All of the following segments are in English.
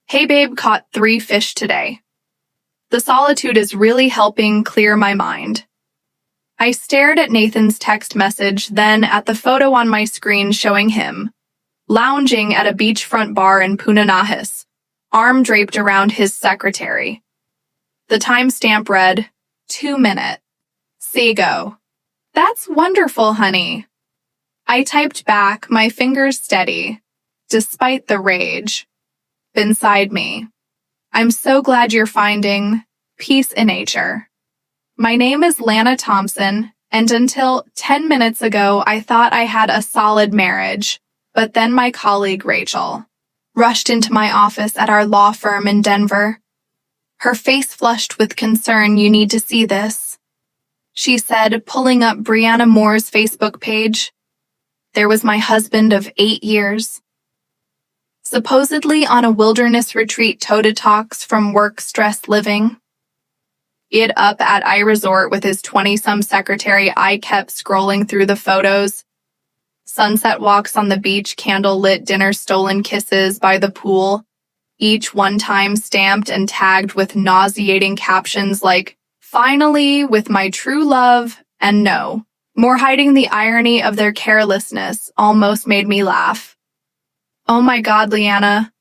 Hey babe, caught 3 fish today. The solitude is really helping clear my mind. I stared at Nathan's text message, then at the photo on my screen showing him, lounging at a beachfront bar in Punanahis, arm draped around his secretary. The timestamp read, 2 minutes. See go. That's wonderful, honey. I typed back, my fingers steady, despite the rage inside me. I'm so glad you're finding peace in nature. My name is Lana Thompson, and until 10 minutes ago, I thought I had a solid marriage. But then my colleague, Rachel, rushed into my office at our law firm in Denver. Her face flushed with concern. You need to see this, she said, pulling up Brianna Moore's Facebook page. There was my husband of 8 years, supposedly on a wilderness retreat to Detox from work-stress living. It up at iResort with his 20-some secretary. I kept scrolling through the photos. Sunset walks on the beach, candle-lit dinner, stolen kisses by the pool, each one time stamped and tagged with nauseating captions like, finally, with my true love, and no. More hiding the irony of their carelessness almost made me laugh. Oh my God, Leanna.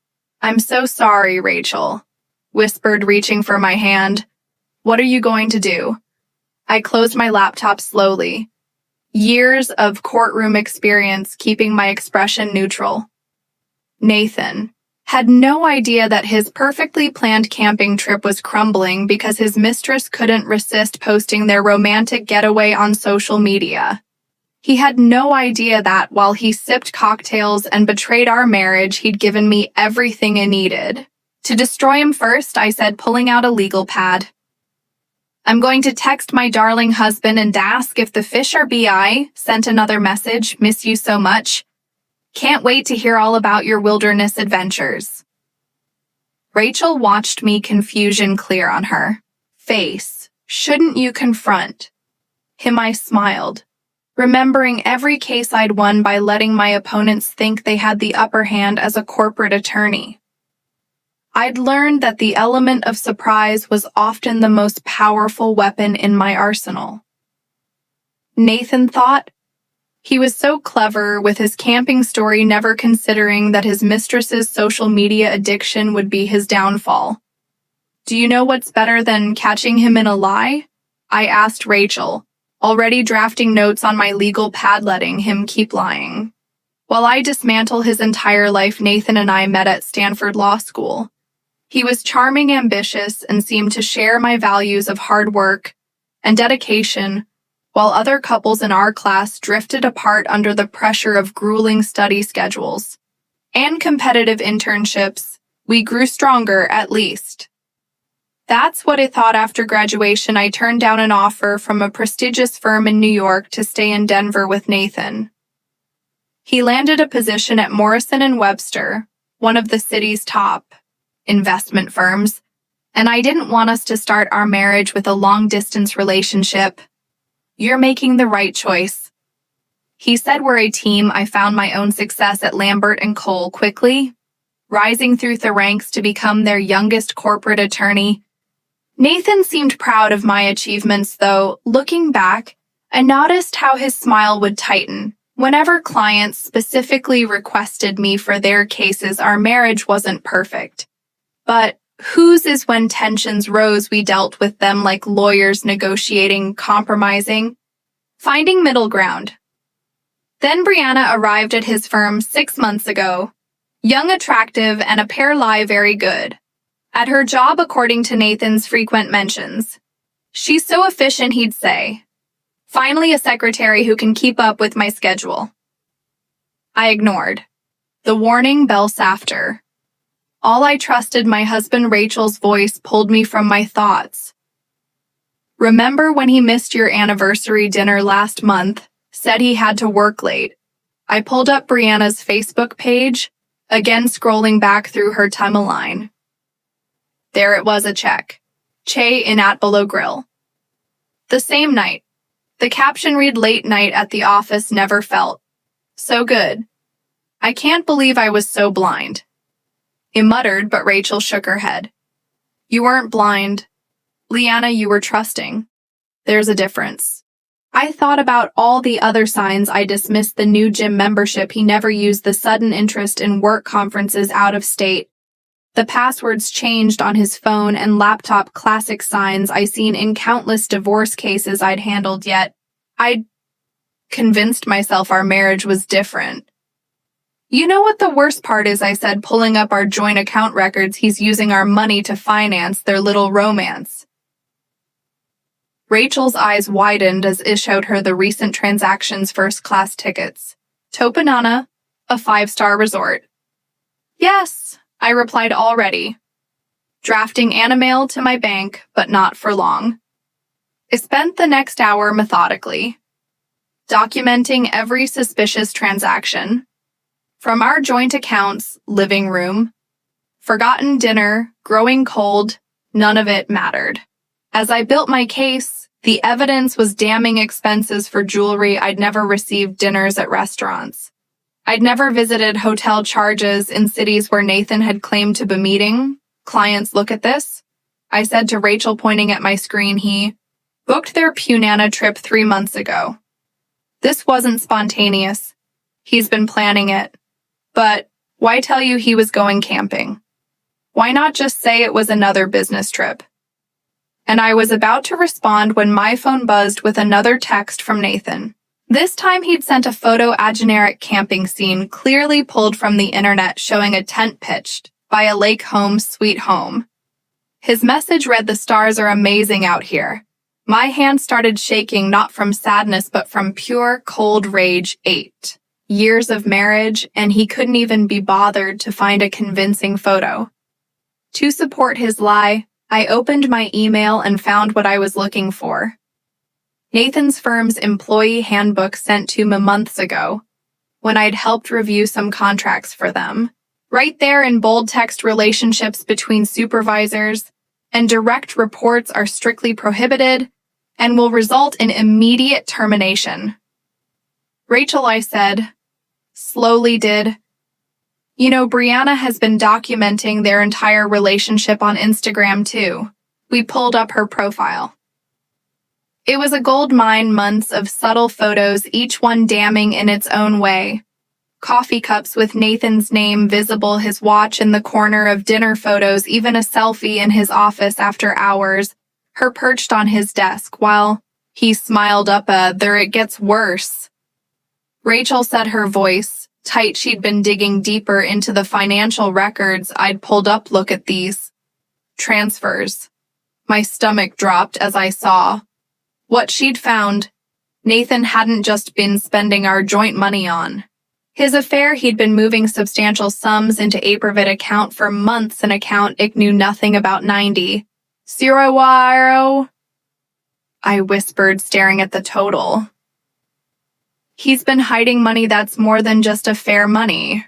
I'm so sorry, Rachel whispered, reaching for my hand. What are you going to do? I closed my laptop slowly. Years of courtroom experience keeping my expression neutral. Nathan had no idea that his perfectly planned camping trip was crumbling because his mistress couldn't resist posting their romantic getaway on social media. He had no idea that while he sipped cocktails and betrayed our marriage, he'd given me everything I needed. To destroy him first, I said, pulling out a legal pad. I'm going to text my darling husband and ask if the fish are BI. Sent another message. Miss you so much. Can't wait to hear all about your wilderness adventures. Rachel watched me, confusion clear on her face. Shouldn't you confront him? I smiled, remembering every case I'd won by letting my opponents think they had the upper hand as a corporate attorney. I'd learned that the element of surprise was often the most powerful weapon in my arsenal. Nathan thought. He was so clever with his camping story, never considering that his mistress's social media addiction would be his downfall. Do you know what's better than catching him in a lie? I asked Rachel, already drafting notes on my legal pad, letting him keep lying. While I dismantle his entire life, Nathan and I met at Stanford Law School. He was charming, ambitious, and seemed to share my values of hard work and dedication, while other couples in our class drifted apart under the pressure of grueling study schedules and competitive internships. We grew stronger, at least. That's what I thought. After graduation, I turned down an offer from a prestigious firm in New York to stay in Denver with Nathan. He landed a position at Morrison & Webster, one of the city's top investment firms, and I didn't want us to start our marriage with a long-distance relationship. You're making the right choice, he said. We're a team. I found my own success at Lambert & Cole quickly, rising through the ranks to become their youngest corporate attorney. Nathan seemed proud of my achievements, though. Looking back, I noticed how his smile would tighten whenever clients specifically requested me for their cases. Our marriage wasn't perfect, but whose is when tensions rose. We dealt with them like lawyers, negotiating, compromising, finding middle ground. Then Brianna arrived at his firm 6 months ago, young, attractive, and a pair lie very good at her job, according to Nathan's frequent mentions. She's so efficient, he'd say. Finally, a secretary who can keep up with my schedule. I ignored the warning bells after. All I trusted my husband. Rachel's voice pulled me from my thoughts. Remember when he missed your anniversary dinner last month, said he had to work late? I pulled up Brianna's Facebook page, again scrolling back through her timeline. There it was, a check. Che in at Below Grill. The same night. The caption read, late night at the office, never felt so good. I can't believe I was so blind. He muttered, but Rachel shook her head. You weren't blind. Leanna, you were trusting. There's a difference. I thought about all the other signs I dismissed the new gym membership he never used, the sudden interest in work conferences out of state, the passwords changed on his phone and laptop, classic signs I seen in countless divorce cases I'd handled, yet I'd convinced myself our marriage was different. You know what the worst part is, I said, pulling up our joint account records. He's using our money to finance their little romance. Rachel's eyes widened as I showed her the recent transactions, first-class tickets. Topanana, a 5-star resort. Yes, I replied already. Drafting Animail to my bank, but not for long. I spent the next hour methodically, documenting every suspicious transaction. From our joint accounts, living room, forgotten dinner, growing cold, none of it mattered. As I built my case, the evidence was damning: expenses for jewelry I'd never received, dinners at restaurants I'd never visited, hotel charges in cities where Nathan had claimed to be meeting clients. Look at this, I said to Rachel, pointing at my screen. He booked their Punana trip 3 months ago. This wasn't spontaneous. He's been planning it. But why tell you he was going camping? Why not just say it was another business trip? And I was about to respond when my phone buzzed with another text from Nathan. This time he'd sent a photo, a generic camping scene clearly pulled from the internet, showing a tent pitched by a lake home sweet home. His message read, "The stars are amazing out here." My hand started shaking, not from sadness, but from pure, cold rage. 8 years of marriage, and he couldn't even be bothered to find a convincing photo. To support his lie, I opened my email and found what I was looking for. Nathan's firm's employee handbook sent to me months ago, when I'd helped review some contracts for them. Right there in bold text, relationships between supervisors and direct reports are strictly prohibited and will result in immediate termination. Rachel, I said, slowly did. You know, Brianna has been documenting their entire relationship on Instagram too. We pulled up her profile. It was a gold mine, months of subtle photos, each one damning in its own way. Coffee cups with Nathan's name visible, his watch in the corner of dinner photos, even a selfie in his office after hours, her perched on his desk while he smiled up. There it gets worse. Rachel said, her voice tight. She'd been digging deeper into the financial records I'd pulled up. Look at these transfers. My stomach dropped as I saw what she'd found. Nathan hadn't just been spending our joint money on his affair. He'd been moving substantial sums into a private account for months, an account I knew nothing about. 90 0 I whispered, staring at the total. He's been hiding money that's more than just affair money.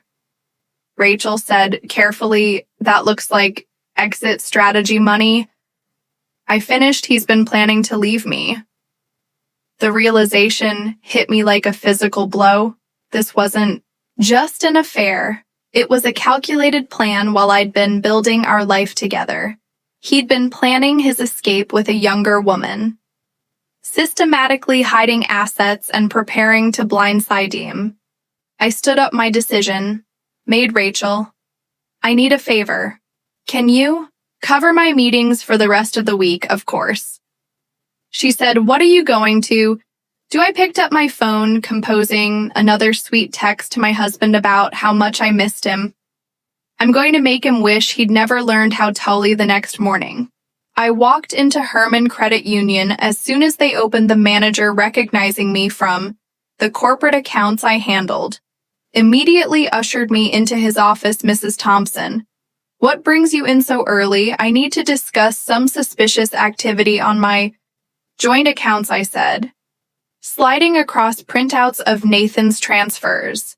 Rachel said carefully, that looks like exit strategy money. I finished, he's been planning to leave me. The realization hit me like a physical blow. This wasn't just an affair. It was a calculated plan while I'd been building our life together. He'd been planning his escape with a younger woman, systematically hiding assets and preparing to blindside him. I stood up, my decision made. Rachel, I need a favor. Can you cover my meetings for the rest of the week? Of course. She said, what are you going to do? I picked up my phone, composing another sweet text to my husband about how much I missed him. I'm going to make him wish he'd never learned how Tully the next morning. I walked into Herman Credit Union as soon as they opened. The manager, recognizing me from the corporate accounts I handled, immediately ushered me into his office. Mrs. Thompson, what brings you in so early? I need to discuss some suspicious activity on my joint accounts, I said, sliding across printouts of Nathan's transfers.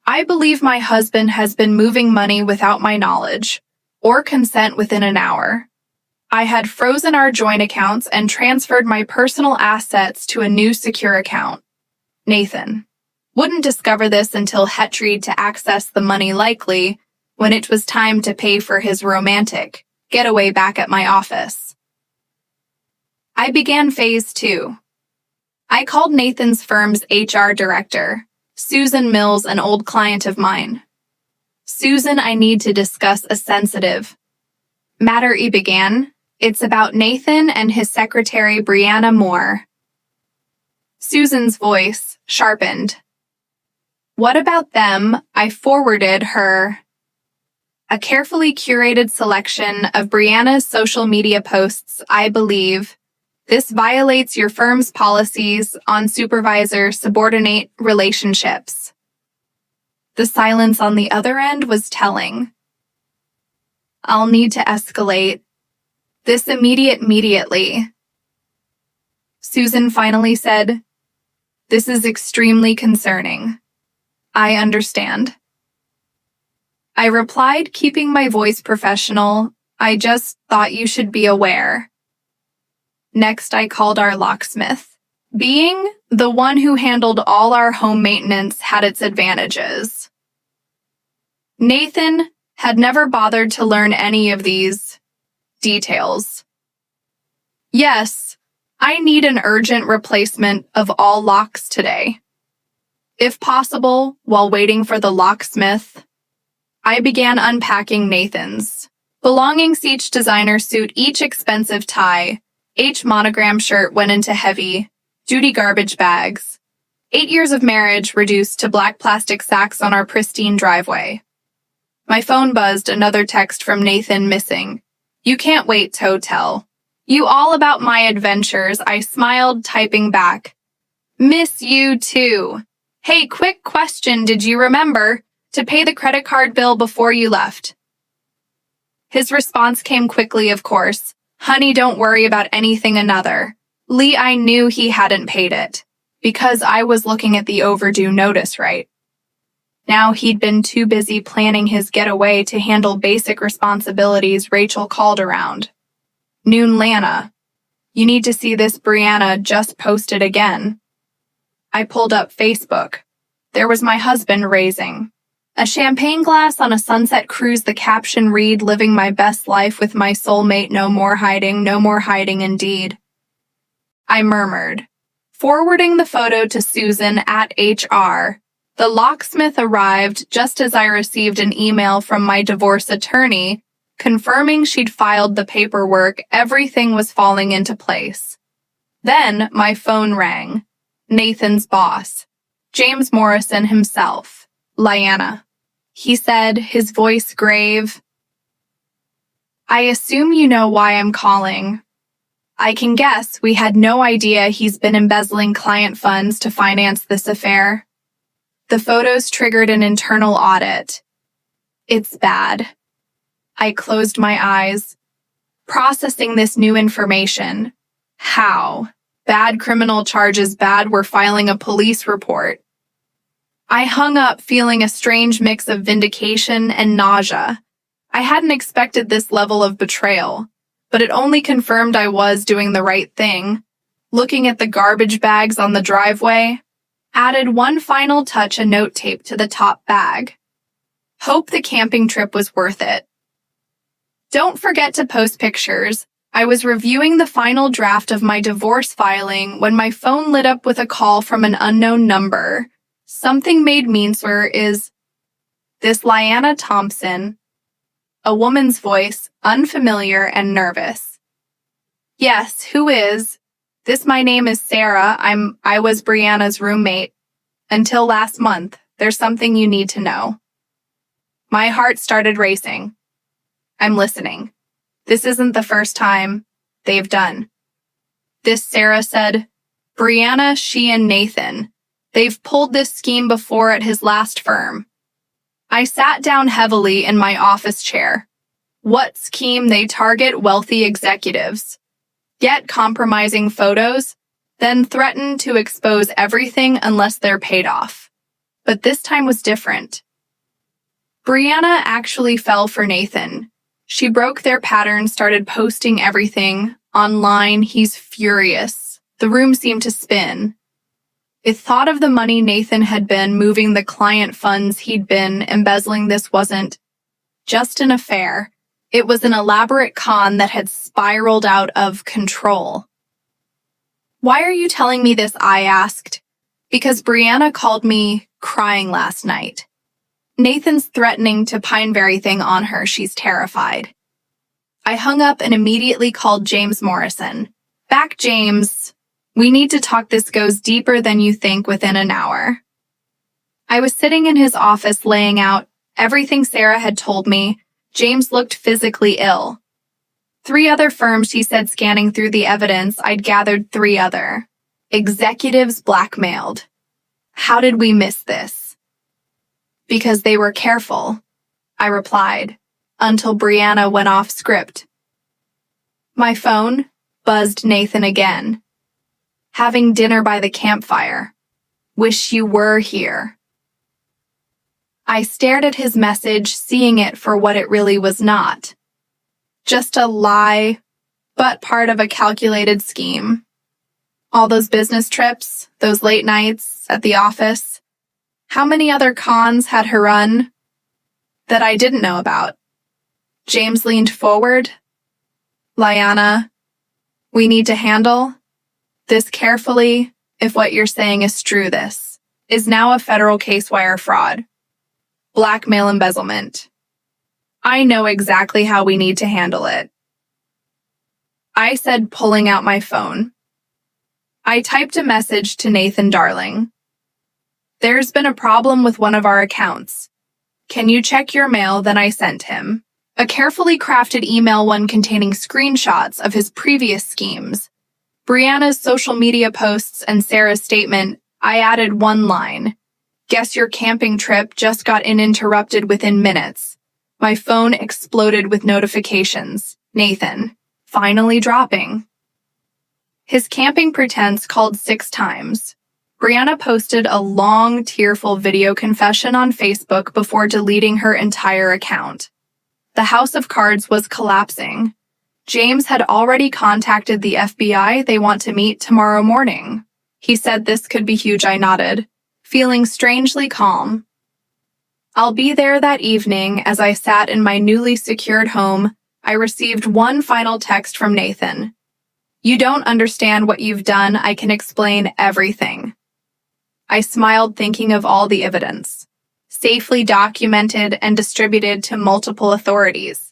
I believe my husband has been moving money without my knowledge or consent within an hour. I had frozen our joint accounts and transferred my personal assets to a new secure account. Nathan wouldn't discover this until Hettried to access the money, likely when it was time to pay for his romantic getaway back at my office. I began phase 2. I called Nathan's firm's HR director, Susan Mills, an old client of mine. Susan, I need to discuss a sensitive matter. I began. It's about Nathan and his secretary, Brianna Moore. Susan's voice sharpened. What about them? I forwarded her a carefully curated selection of Brianna's social media posts. I believe this violates your firm's policies on supervisor-subordinate relationships. The silence on the other end was telling. I'll need to escalate this immediately. Susan finally said, This is extremely concerning. I understand. I replied, keeping my voice professional. I just thought you should be aware. Next, I called our locksmith. Being the one who handled all our home maintenance had its advantages. Nathan had never bothered to learn any of these details. Yes, I need an urgent replacement of all locks today. If possible, while waiting for the locksmith, I began unpacking Nathan's belongings, each designer suit, each expensive tie, each monogram shirt went into heavy-duty garbage bags. 8 years of marriage reduced to black plastic sacks on our pristine driveway. My phone buzzed, another text from Nathan missing. You can't wait, hotel. You all about my adventures. I smiled, typing back. Miss you too. Hey, quick question. Did you remember to pay the credit card bill before you left? His response came quickly, of course. Honey, don't worry about anything another. Lee, I knew he hadn't paid it, because I was looking at the overdue notice, right? Now he'd been too busy planning his getaway to handle basic responsibilities. Rachel called around noon. Lana, you need to see this. Brianna just posted again. I pulled up Facebook. There was my husband raising a champagne glass on a sunset cruise. The caption read, living my best life with my soulmate. No more hiding indeed. I murmured, forwarding the photo to Susan at HR. The locksmith arrived just as I received an email from my divorce attorney confirming she'd filed the paperwork. Everything was falling into place. Then my phone rang. Nathan's boss, James Morrison himself. Lyanna, he said, his voice grave. I assume you know why I'm calling. I can guess we had no idea he's been embezzling client funds to finance this affair. The photos triggered an internal audit. It's bad. I closed my eyes, processing this new information. How? Bad criminal charges. Bad. We're filing a police report. I hung up, feeling a strange mix of vindication and nausea. I hadn't expected this level of betrayal, but it only confirmed I was doing the right thing. Looking at the garbage bags on the driveway, added one final touch, a note taped to the top bag. Hope the camping trip was worth it. Don't forget to post pictures. I was reviewing the final draft of my divorce filing when my phone lit up with a call from an unknown number. Something made me swear. Is this Lyanna Thompson? A woman's voice, unfamiliar and nervous. Yes, who is? This, my name is Sarah. I was Brianna's roommate. Until last month. There's something you need to know. My heart started racing. I'm listening. This isn't the first time they've done this, Sarah said. Brianna, she and Nathan. They've pulled this scheme before at his last firm. I sat down heavily in my office chair. What scheme? They target wealthy executives, get compromising photos, then threaten to expose everything unless they're paid off. But this time was different. Brianna actually fell for Nathan. She broke their pattern, started posting everything online. He's furious. The room seemed to spin. It thought of the money Nathan had been moving, the client funds he'd been embezzling. This wasn't just an affair. It was an elaborate con that had spiraled out of control. "Why are you telling me this?" I asked. "Because Brianna called me crying last night. Nathan's threatening to pine everything on her. She's terrified." I hung up and immediately called James Morrison. "Back, James. We need to talk. This goes deeper than you think." Within an hour, I was sitting in his office laying out everything Sarah had told me. James looked physically ill. 3 other firms, he said, scanning through the evidence. I'd gathered 3 other executives blackmailed. How did we miss this? Because they were careful, I replied, until Brianna went off script. My phone buzzed. Nathan again. "Having dinner by the campfire. Wish you were here." I stared at his message, seeing it for what it really was not. Just a lie, but part of a calculated scheme. All those business trips, those late nights at the office. How many other cons had her run that I didn't know about? James leaned forward. "Liana, we need to handle this carefully. If what you're saying is true, this is now a federal case. Wire fraud. Blackmail, embezzlement. I know exactly how we need to handle it," I said, pulling out my phone. I typed a message to Nathan. "Darling, there's been a problem with one of our accounts. Can you check your mail?" Then I sent him a carefully crafted email, one containing screenshots of his previous schemes, Brianna's social media posts, and Sarah's statement. I added one line. "Guess your camping trip just got interrupted." Within minutes, my phone exploded with notifications. Nathan, finally dropping his camping pretense, called 6 times. Brianna posted a long, tearful video confession on Facebook before deleting her entire account. The house of cards was collapsing. James had already contacted the FBI. They want to meet tomorrow morning. He said this could be huge. I nodded, feeling strangely calm. I'll be there that evening. As I sat in my newly secured home, I received one final text from Nathan. "You don't understand what you've done. I can explain everything." I smiled, thinking of all the evidence, safely documented and distributed to multiple authorities.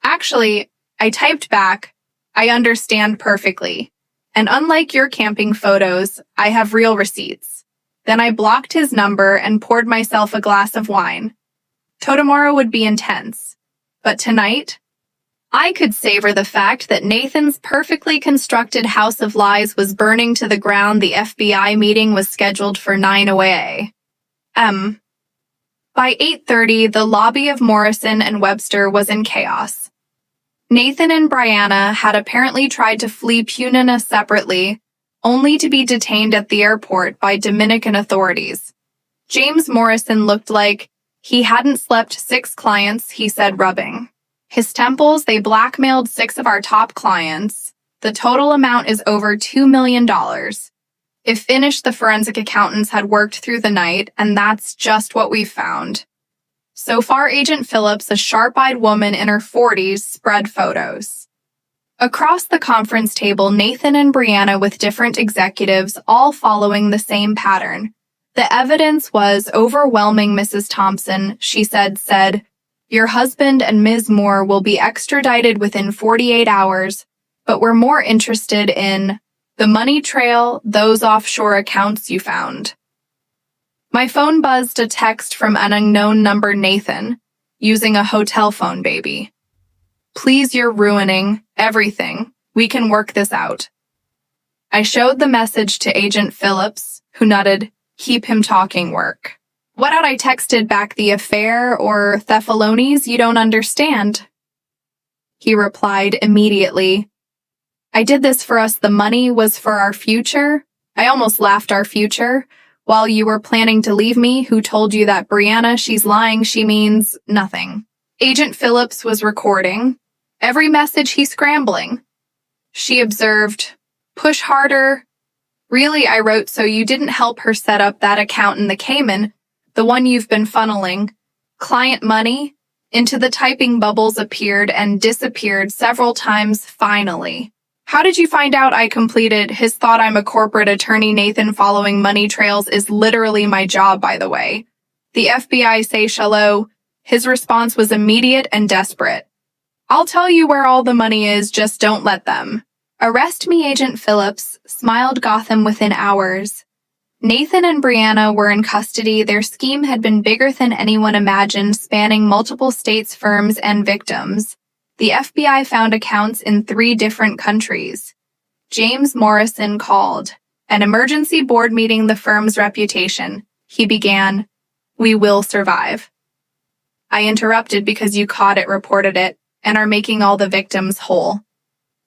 "Actually," I typed back, "I understand perfectly. And unlike your camping photos, I have real receipts." Then I blocked his number and poured myself a glass of wine. Tomorrow would be intense, but tonight, I could savor the fact that Nathan's perfectly constructed house of lies was burning to the ground. The FBI meeting was scheduled for 9 a.m. By 8:30, the lobby of Morrison and Webster was in chaos. Nathan and Brianna had apparently tried to flee Punina separately, only to be detained at the airport by Dominican authorities. James Morrison looked like he hadn't slept 6 clients, he said, rubbing his temples. "They blackmailed 6 of our top clients. The total amount is over $2 million. If finished, the forensic accountants had worked through the night, and that's just what we found." So far, Agent Phillips, a sharp-eyed woman in her 40s, spread photos. Across the conference table, Nathan and Brianna with different executives, all following the same pattern. The evidence was overwhelming. Mrs. Thompson, she said, "Your husband and Ms. Moore will be extradited within 48 hours, but we're more interested in the money trail, those offshore accounts you found." My phone buzzed, a text from an unknown number. "Nathan, using a hotel phone, baby. Please, you're ruining everything. We can work this out." I showed the message to Agent Phillips, who nodded. "Keep him talking, work." What had I texted back? "The affair or Theffelonies? You don't understand." He replied immediately. "I did this for us. The money was for our future." I almost laughed. "Our future? While you were planning to leave me? Who told you that, Brianna? She's lying. She means nothing." Agent Phillips was recording every message. He's scrambling. She observed. "Push harder." "Really?" I wrote. "So you didn't help her set up that account in the Cayman, the one you've been funneling client money Into the typing bubbles appeared and disappeared several times finally. How did you find out I completed his thought I'm a corporate attorney? Nathan, following money trails is literally my job, by the way. The FBI say shallow. His response was immediate and desperate. I'll tell you where all the money is, just don't let them. Arrest me, Agent Phillips, smiled Gotham within hours. Nathan and Brianna were in custody. Their scheme had been bigger than anyone imagined, spanning multiple states, firms, and victims. The FBI found accounts in 3 different countries. James Morrison called. An emergency board meeting, the firm's reputation. He began, "We will survive." I interrupted because you caught it, reported it, and are making all the victims whole.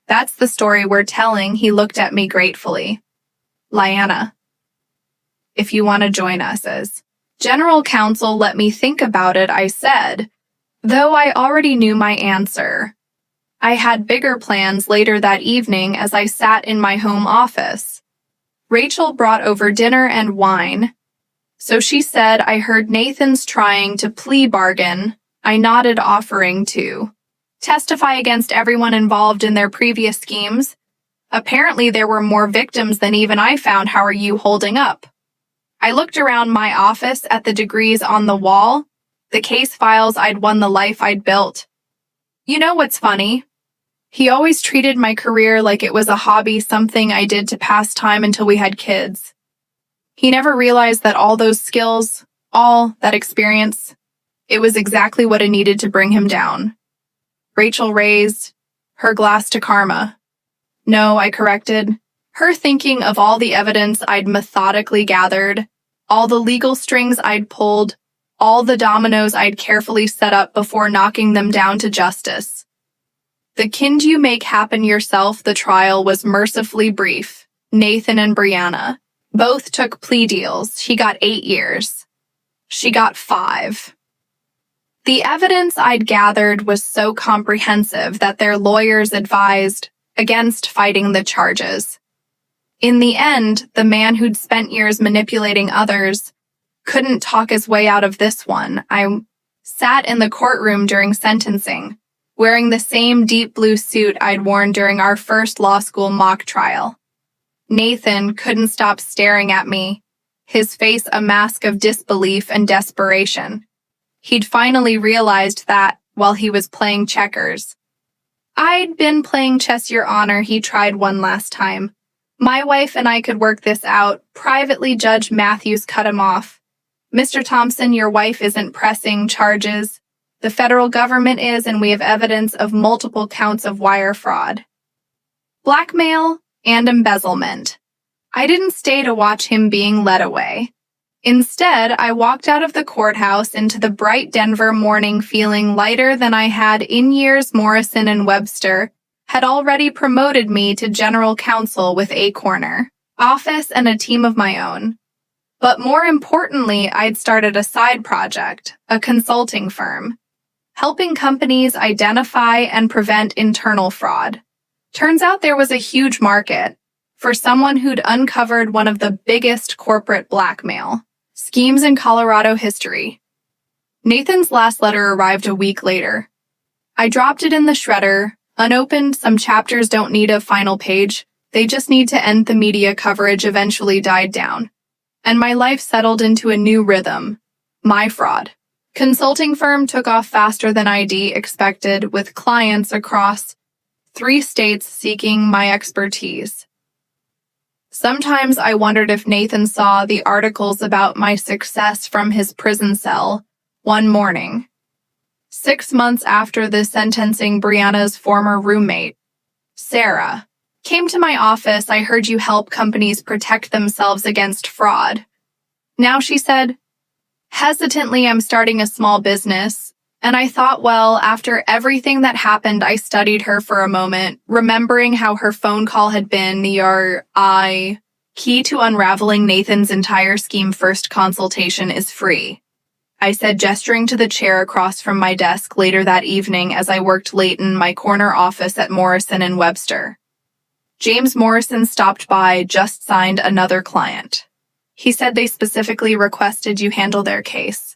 That's the story we're telling. He looked at me gratefully. Lyanna, if you want to join us as general counsel, let me think about it, I said, though I already knew my answer. I had bigger plans later that evening as I sat in my home office. Rachel brought over dinner and wine. So she said, I heard Nathan's trying to plea bargain. I nodded, offering to testify against everyone involved in their previous schemes. Apparently there were more victims than even I found. How are you holding up? I looked around my office at the degrees on the wall, the case files I'd won, the life I'd built. You know what's funny? He always treated my career like it was a hobby, something I did to pass time until we had kids. He never realized that all those skills, all that experience, it was exactly what it needed to bring him down. Rachel raised her glass to karma. No, I corrected, her thinking of all the evidence I'd methodically gathered, all the legal strings I'd pulled, all the dominoes I'd carefully set up before knocking them down to justice. The kind you make happen yourself. The trial was mercifully brief. Nathan and Brianna both took plea deals. He got 8 years. She got 5. The evidence I'd gathered was so comprehensive that their lawyers advised against fighting the charges. In the end, the man who'd spent years manipulating others couldn't talk his way out of this one. I sat in the courtroom during sentencing, wearing the same deep blue suit I'd worn during our first law school mock trial. Nathan couldn't stop staring at me, his face a mask of disbelief and desperation. He'd finally realized that while he was playing checkers. I'd been playing chess, Your Honor. He tried one last time. My wife and I could work this out. Privately, Judge Matthews cut him off. Mr. Thompson, your wife isn't pressing charges. The federal government is, and we have evidence of multiple counts of wire fraud, blackmail, and embezzlement. I didn't stay to watch him being led away. Instead, I walked out of the courthouse into the bright Denver morning feeling lighter than I had in years. Morrison and Webster had already promoted me to general counsel with a corner office and a team of my own. But more importantly, I'd started a side project, a consulting firm, helping companies identify and prevent internal fraud. Turns out there was a huge market for someone who'd uncovered one of the biggest corporate blackmail schemes in Colorado history. Nathan's last letter arrived a week later. I dropped it in the shredder, unopened. Some chapters don't need a final page. They just need to end. The media coverage eventually died down, and my life settled into a new rhythm. My fraud consulting firm took off faster than I'd expected, with clients across 3 states seeking my expertise. Sometimes I wondered if Nathan saw the articles about my success from his prison cell. One morning, 6 months after the sentencing, Brianna's former roommate, Sarah, came to my office. I heard you help companies protect themselves against fraud. Now, she said, hesitantly, I'm starting a small business. And I thought, well, after everything that happened, I studied her for a moment, remembering how her phone call had been key to unraveling Nathan's entire scheme. First consultation is free, I said, gesturing to the chair across from my desk later that evening as I worked late in my corner office at Morrison and Webster. James Morrison stopped by, just signed another client. He said they specifically requested you handle their case.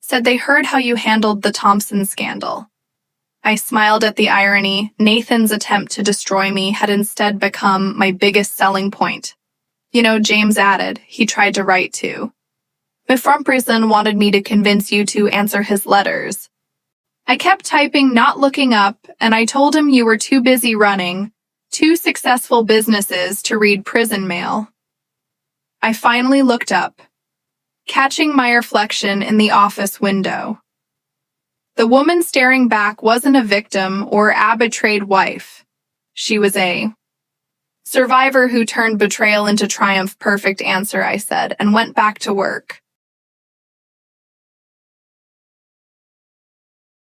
said they heard how you handled the Thompson scandal. I smiled at the irony. Nathan's attempt to destroy me had instead become my biggest selling point. You know, James added, he tried to write too. My front person wanted me to convince you to answer his letters. I kept typing, not looking up, and I told him you were too busy running 2 successful businesses to read prison mail. I finally looked up, catching my reflection in the office window. The woman staring back wasn't a victim or a betrayed wife. She was a survivor who turned betrayal into triumph. Perfect answer, I said, and went back to work.